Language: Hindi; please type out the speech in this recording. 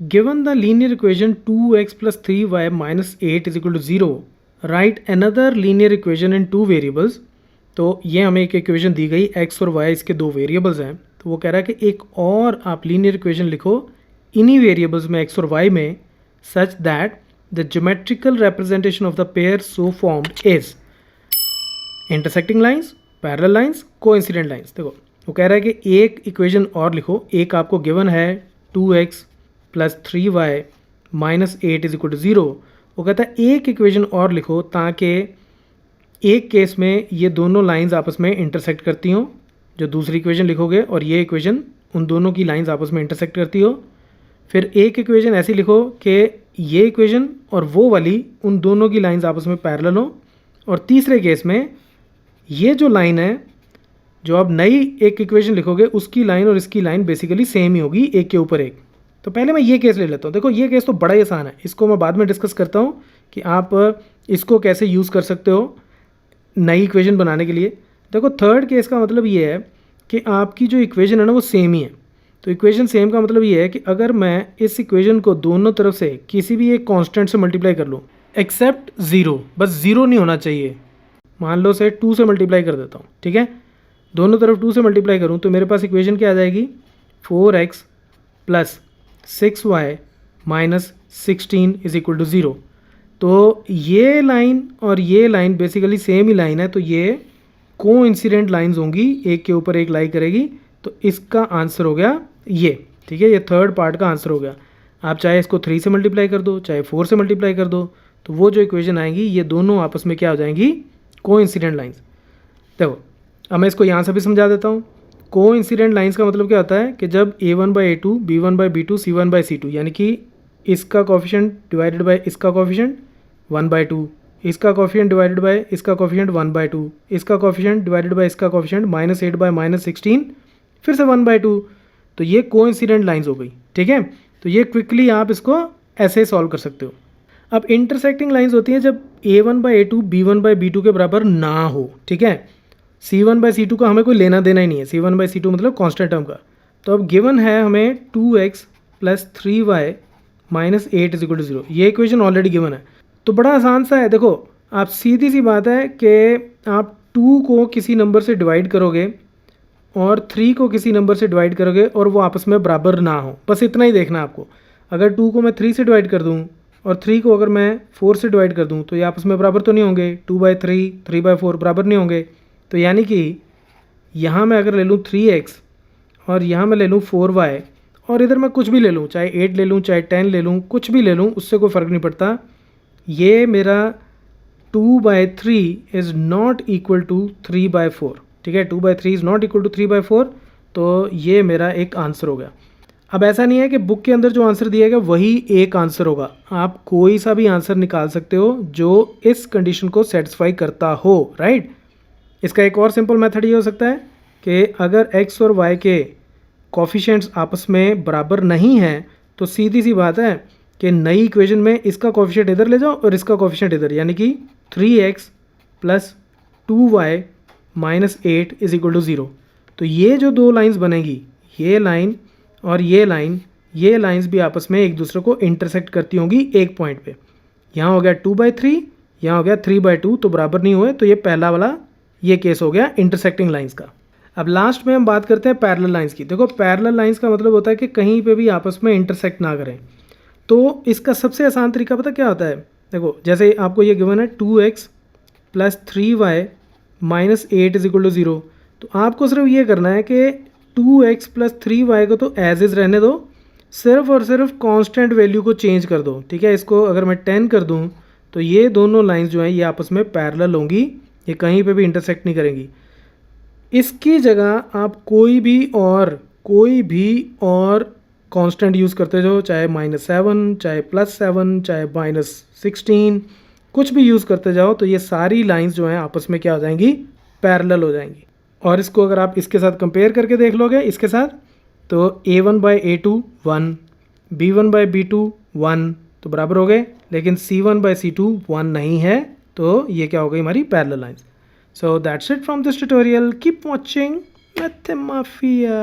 Given the linear equation 2x + 3y - 8 = 0, right another linear equation in two variables. तो ये हमें एक इक्वेशन दी गई, x और y इसके दो वेरिएबल्स हैं। तो वो कह रहा है कि एक और आप लीनियर इक्वेशन लिखो इन्हीं वेरिएबल्स में x और y में, such that the geometrical representation of the pair so formed is intersecting lines, parallel lines, coincident lines. देखो वो कह रहा है कि एक इक्वेशन और लिखो, एक आपको गिवन है 2x + 3y - 8 = 0। वो कहता है एक इक्वेशन और लिखो ताकि एक केस में ये दोनों लाइंस आपस में इंटरसेक्ट करती हों, जो दूसरी इक्वेशन लिखोगे, और ये इक्वेशन उन दोनों की लाइंस आपस में इंटरसेक्ट करती हो। फिर एक इक्वेशन ऐसी लिखो कि ये इक्वेशन और वो वाली उन दोनों की लाइंस आपस में पैरेलल हो। और तीसरे केस में ये जो लाइन है, जो आप नई एक इक्वेशन लिखोगे, उसकी लाइन और इसकी लाइन बेसिकली सेम ही होगी, एक के ऊपर एक। तो पहले मैं ये केस ले लेता हूँ। देखो ये केस तो बड़ा ही आसान है, इसको मैं बाद में डिस्कस करता हूँ कि आप इसको कैसे यूज़ कर सकते हो नई इक्वेशन बनाने के लिए। देखो थर्ड केस का मतलब ये है कि आपकी जो इक्वेशन है ना वो सेम ही है। तो इक्वेशन सेम का मतलब ये है कि अगर मैं इस इक्वेशन को दोनों तरफ से किसी भी एक कांस्टेंट से मल्टीप्लाई कर लूँ, एक्सेप्ट ज़ीरो, बस ज़ीरो नहीं होना चाहिए। मान लो से 2 से मल्टीप्लाई कर देता हूँ, ठीक है, दोनों तरफ 2 से मल्टीप्लाई करूँ तो मेरे पास इक्वेशन क्या आ जाएगी, 4x + 6y - 16 = 0। तो ये लाइन और ये लाइन बेसिकली सेम ही लाइन है, तो ये कोइंसिडेंट लाइंस होंगी, एक के ऊपर एक लाई करेगी। तो इसका आंसर हो गया ये, ठीक है, ये थर्ड पार्ट का आंसर हो गया। आप चाहे इसको 3 से मल्टीप्लाई कर दो, चाहे 4 से मल्टीप्लाई कर दो, तो वो जो इक्वेशन आएंगी ये दोनों आपस में क्या हो जाएंगी, कोइंसिडेंट लाइंस। देखो अब मैं इसको यहाँ से भी समझा देता हूँ। कोइंसिडेंट लाइंस का मतलब क्या होता है कि जब a1/a2, b1/b2, c1/c2, यानी कि इसका कोफिशिएंट डिवाइडेड बाय इसका कोफिशिएंट 1/2, इसका कोफिशिएंट डिवाइडेड बाय इसका कोफिशिएंट 1/2, इसका कोफिशिएंट डिवाइडेड बाय इसका कोफिशिएंट -8/- 16, फिर से 1/2। तो ये कोइंसिडेंट लाइंस हो गई, ठीक है। तो ये क्विकली आप इसको ऐसे सॉल्व कर सकते हो। अब इंटरसेक्टिंग लाइंस होती हैं जब a1/a2 b1/b2 के बराबर ना हो, ठीक है। c1/c2 का हमें कोई लेना देना ही नहीं है, c1/c2 मतलब कांस्टेंट टर्म का। तो अब गिवन है हमें 2x + 3y - 8 = 0, ये इक्वेशन ऑलरेडी गिवन है। तो बड़ा आसान सा है। देखो आप सीधी सी बात है कि आप 2 को किसी नंबर से डिवाइड करोगे और 3 को किसी नंबर से डिवाइड करोगे और वो आपस में बराबर ना हो, बस इतना ही देखना आपको। अगर 2 को मैं 3 से डिवाइड कर दूँ और 3 को अगर मैं 4 से डिवाइड कर दूँ तो ये आपस में बराबर तो नहीं होंगे, 2/3, 3/4 बराबर नहीं होंगे। तो यानी कि यहाँ मैं अगर ले लूँ 3x और यहाँ मैं ले लूँ 4y और इधर मैं कुछ भी ले लूँ, चाहे 8 ले लूँ, चाहे 10 ले लूँ, कुछ भी ले लूँ, उससे कोई फ़र्क नहीं पड़ता। ये मेरा 2/3 इज़ नॉट इक्वल टू 3/4, ठीक है, 2/3 इज़ नॉट इक्वल टू 3/4। तो ये मेरा एक आंसर हो गया। अब ऐसा नहीं है कि बुक के अंदर जो आंसर दिया गया वही एक आंसर होगा, आप कोई सा भी आंसर निकाल सकते हो जो इस कंडीशन को सेटिस्फाई करता हो, राइट। इसका एक और सिंपल मेथड ये हो सकता है कि अगर x और y के कोफिशिएंट्स आपस में बराबर नहीं हैं तो सीधी सी बात है कि नई इक्वेशन में इसका कोफिशिएंट इधर ले जाओ और इसका कोफिशिएंट इधर, यानी कि 3x + 2y - 8 = 0। तो ये जो दो लाइंस बनेगी, ये लाइन और ये लाइन, ये लाइंस भी आपस में एक दूसरे को इंटरसेक्ट करती होंगी एक पॉइंट पे। यहाँ हो गया 2/3, यहाँ हो गया 3/2, तो बराबर नहीं हुए, तो ये पहला वाला ये केस हो गया इंटरसेक्टिंग लाइंस का। अब लास्ट में हम बात करते हैं पैरेलल लाइंस की। देखो पैरेलल लाइंस का मतलब होता है कि कहीं पे भी आपस में इंटरसेक्ट ना करें। तो इसका सबसे आसान तरीका पता क्या होता है, देखो जैसे आपको ये गिवन है 2x + 3y - 8 = 0। तो आपको सिर्फ ये करना है कि 2x + 3y को तो एज इज़ रहने दो, सिर्फ और सिर्फ कांस्टेंट वैल्यू को चेंज कर दो, ठीक है। इसको अगर मैं 10 कर दूं तो ये दोनों लाइंस जो हैं ये आपस में पैरेलल होंगी, ये कहीं पे भी इंटरसेक्ट नहीं करेंगी। इसकी जगह आप कोई भी और कांस्टेंट यूज़ करते जाओ, चाहे -7, चाहे +7, चाहे -16, कुछ भी यूज़ करते जाओ, तो ये सारी लाइंस जो हैं आपस में क्या हो जाएंगी, पैरेलल हो जाएंगी। और इसको अगर आप इसके साथ कंपेयर करके देख लोगे इसके साथ, तो a1/a2 1, b1/b2 1, तो बराबर हो गए। लेकिन c1/c2 1 नहीं है, तो ये क्या हो गई हमारी parallel lines. So that's it from this tutorial. Keep watching Mathemafia.